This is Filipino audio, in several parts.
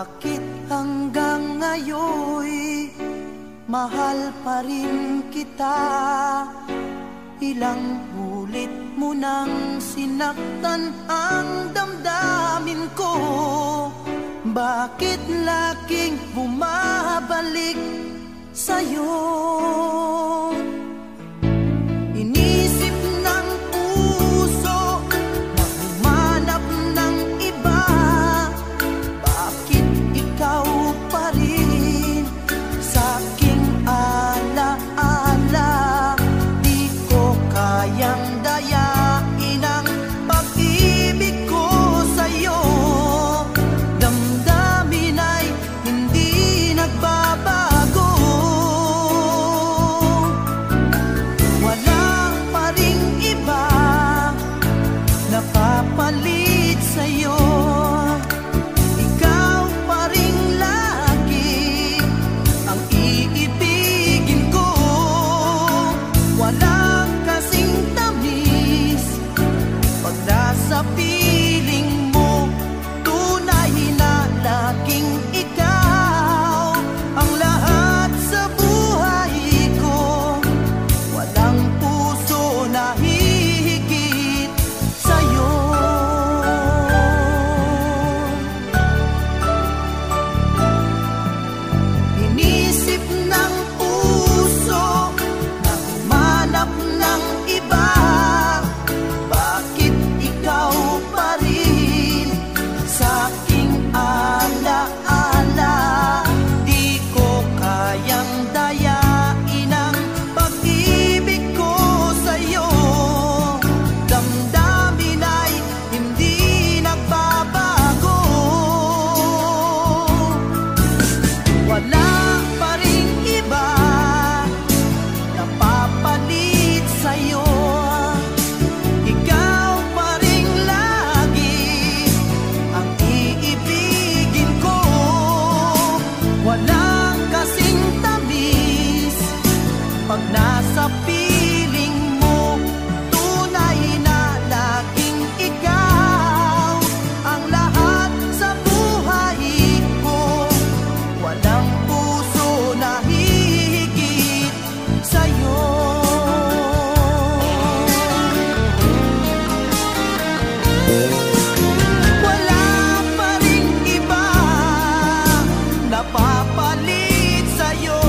Bakit hanggang ngayon mahal pa rin kita? Ilang ulit mo nang sinaktan ang damdamin ko. Bakit laging bumabalik sa'yo? Inisip ng puso na humanap ng iba. Bakit ikaw pa rin sa'king alaala? Di ko kayang dayain ang pag-ibig ko sa'yo. Damdamin ay hindi nagbabago. Wala pa ring iba napapalit sa'yo. Ikaw pa rin lagi ang iibigin ko. Walang kasing tamis pag nasa piling mo. Tunay na laging ikaw ang lahat sa buhay ko. Walang puso na hihigit sa'yo. Inisip ng puso na humanap ng iba. Bakit ikaw pa rin sa'king alaala? Di ko kayang dayain ang pag-ibig ko sa'yo. Damdamin ay hindi nagbabago. Wala pa ring iba napapalit sa'yo. Ikaw pa rin lagi ang iibigin ko. Walang kasing tamis pag nasa piling mo. Tunay na laging ikaw ang lahat sa buhay ko. Walang puso na hihigit sa'yo. Wala pa ring iba napapalit sa'yo.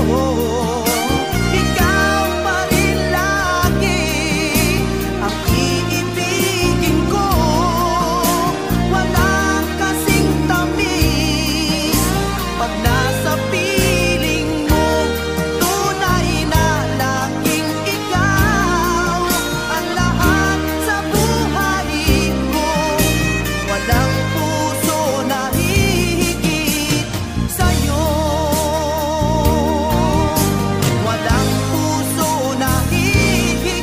Ikaw pa rin lagi ang iibigin ko. Walang kasing tamis pag nasa piling mo. Tunay na laging ikaw ang lahat sa buhay ko. Walang puso na hihigit sa'yo. Walang puso na hihigit